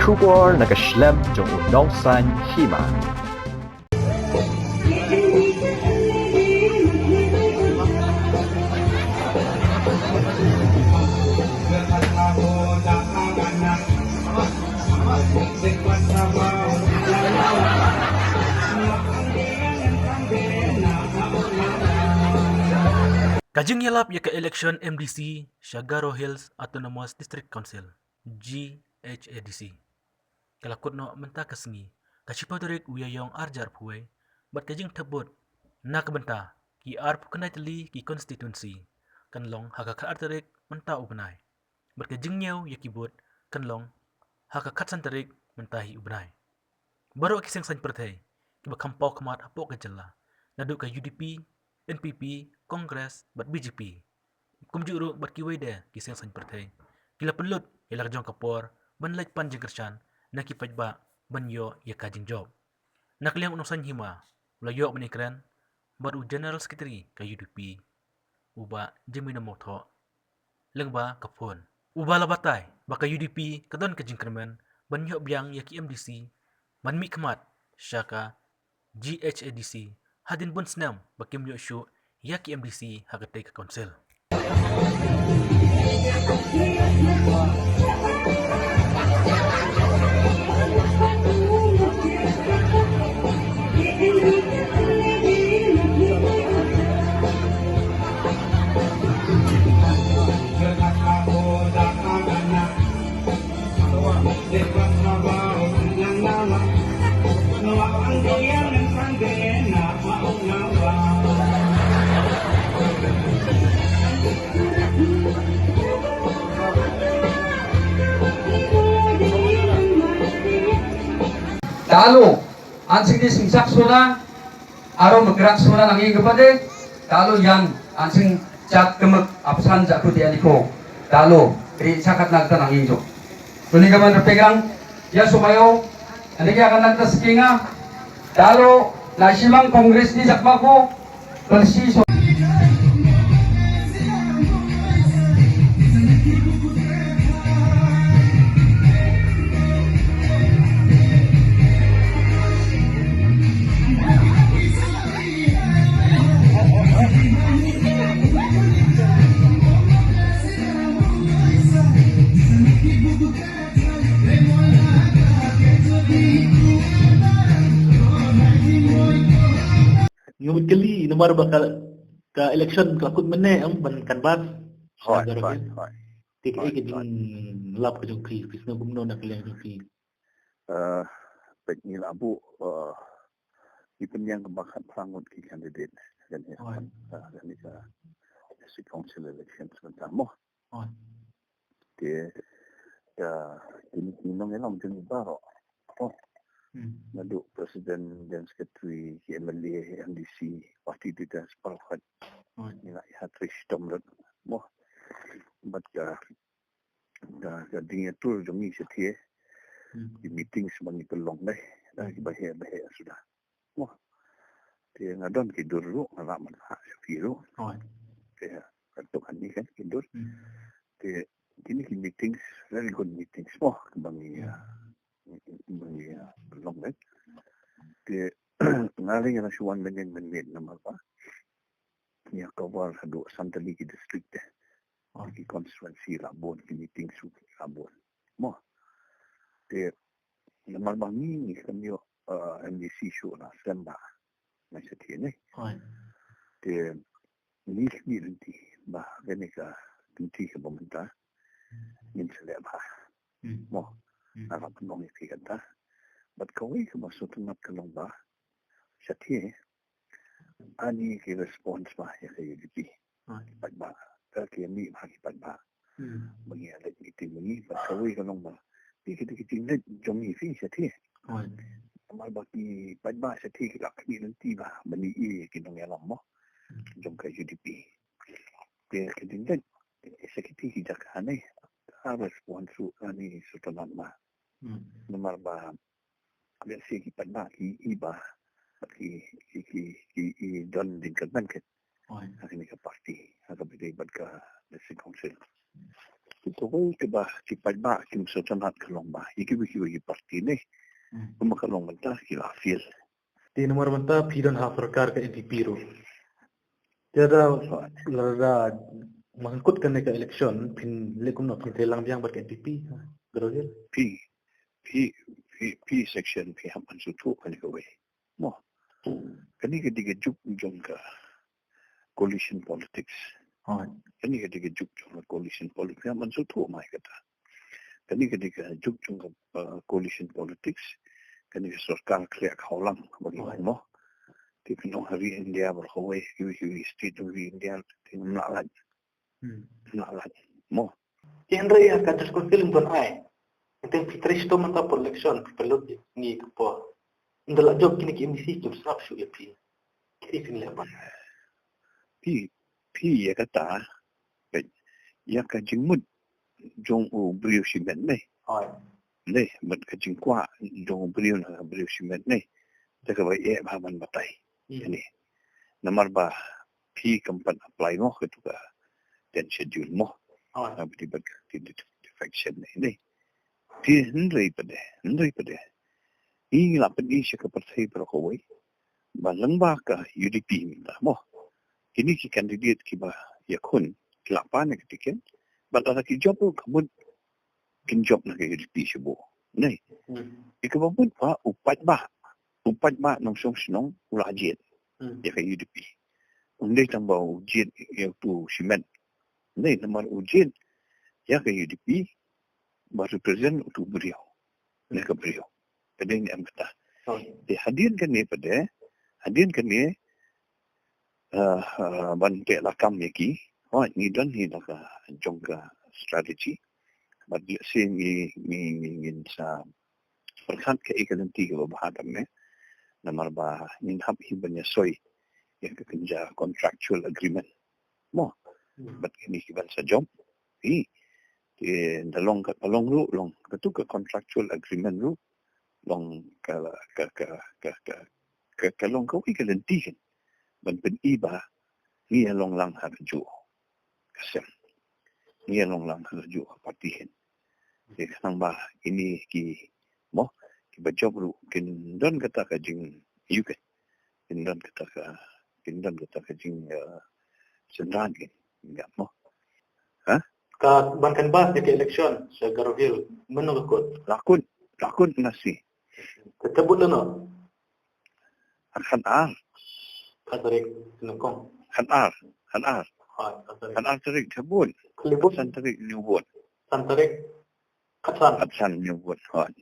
出国那个 Schlemm 中有农山戏嘛。Kajing yalap ya ke election MDC Shagaro Hills Autonomous District Council GHADC. Kalakut no menta kesengi. Kachipadorik uyayong arjar puwe. Bat kajing tebut. Nak benta. Ki arp kenai teli ki konstituensi. Kanlong haka artarik menta ubenai. Bat kajing nyaw ya kibut. Kanlong haka santarik mentahi ubenai. Baru kiseng san pertai. Kiba kampau kemat hapok kejala. Naduk ke UDP, NPP, Kongres, bat BJP. Kumjuru bat kiwai de kiseng san pertai. Kila pelut ilak jong kapor, ban lek pan jengkerchan, nak kipaj ba ban yo ya kajing job. Nak liang unusan hima, layok menikren, bat u general secretary ke UDP. Uba jemina motho, lengba kapun. Uba labatai, baka UDP kadon kajing kermen, ban yo biang ya ki MDC, ban mi kemat, syaka GHADC, hadin bun senam bakim yo syu ya ki MDC hagatai ke konsel. Kalau ansing di singsak suna, aro megrak suna nangi kepada, kalau yang ansing cat kemek absan jatuh di aniko, kalau di sakat nagta nangi jo. Tuni kaman terpegang, ya sumayo, nanti akan nagta sekinga, kalau nasimang kongres di sakmako, persi Ngamit kali nomor bakal ka election kelakut mana ang ban kanbas. Hoi. Tik ay kajing lap kajong kri kisna bumno na kailangan kajong kri. Baik ni labu ipun yang kebakat sangut ki kandidat dan ni ka district council election sebentar mo. Dia ini nong elang jeng baro. Nadu presiden dan sekretari MLA MDC parti tidak sepakat. Nila Hatrish Tomrod mo. Bat ka dinga tur jongi setie. Di meeting sebangi pelong deh. Dah bahaya sudah. Mo. Dia ngadon kidur lu ngarak manha sefiru. Dia kantokan ni kan kidur. Dia kini meetings very good meetings mo kebangi long deh. Dia ngaling yang suan menyen nama apa? Ya cover hadu Santali ki district deh. Ki constituency Labon ki meeting su Labon. Mo. Dia nama bangi ni kan yo MDC show na semba. Macam ni. Dia ni nanti bah genika nanti ke pemerintah. Min selek bah. Mo. Nak penong iki kata. Bat kawai ke masuk tengah kelong bah. Syati ani ki response bah ya ke UDP. Bat bah. Ke ni bah ki bat bah. Mengi ada meeting mengi bat kawai kelong bah. Di kita tinggal jongi fi syati. Amal baki bat bah syati ki lak ni nanti bah bani kinong ya lama. Jong ke UDP. Dia ketinggal sekiti hijak aneh. Respons su ani sutulan bah. Nomor bah biasa kita nak iba ki don din kan kan. Ini ke parti, agak beda ke district council. Kita ke bah kipai ba kim so chanat kalong ba. Iki wiki parti ni. Kuma kalong mentah kila fil. Di nomor mentah pidan hak sarkar ke NDP ro. Tiada lara mengikutkan ke election pin lekum nak pin telang biang ber NDP. Garohil. P section P haman sutu kan ke we. Mo. Kani ke diga juk jong ka coalition politics. Kani ke diga juk jong coalition politics haman sutu mai kata. Kani ke diga juk jong coalition politics. Kani ke sarkar kliak haulang bagi mo. Di pinong hari India berkawai hiwi state hiwi India ting nalan. Nalan. Mo. Henry akan terus film don ai. Itu fitris to mata election pelot ni po. Ndala job kini ki MDC kim snap shu ya pi. Kiri fin leban. Pi ya kata ya ka jingmut jong u brio simen ne. Ne mat ka jingkwa jong brio na brio simen ne. Jaga ba e ba man batai. Ini nomor ba pi kampan apply mo ke tuka dan schedule mo. Abdi bag di defection ne. Pi Henry pada. Ini lapan isya ke partai berkawai. Balang ba ka UDP minta mo. Ini ki kandidat ki ba yakun kelapan ketiken. Balang ki job kamu kin job na ke UDP sibo. Nei. Ikabapun pa upat ba nong song sinong ulajet. Ya ke UDP. Undai tambah ujian yang tu simen. Nei nomor ujian ya ke UDP baru presiden untuk beliau. Nei ke beliau. Pada ini kata. Dihadirkan ni bantai lakam yaki. Ni dan ni nak jongga strategi. Bagi si ni ingin sa perkat ke ikalan tiga bahadam ne. Namar bah ingin hab hibanya soy yang kekenja contractual agreement. Mo. Bat ini kiban sa job. Di long ketu ke contractual agreement lu long ke long kau ikalan tiga. Ban pen iba ni long lang harju. Kasem. Ni long lang harju partihin. Di nambah ini ki mo ki bajob lu kin don kata ka jing yuke. Kin don kata ka jing sendran kin. Enggak mo. Ka bankan bas ke election sa Garohil menurut kod. Lakun nasi. Ketebut no. Han ar Katarik tinukong. Han ar Katarik. tarik tabun. Kelibut San tarik nyubut. santarik katsan. San nyubut. Hoi.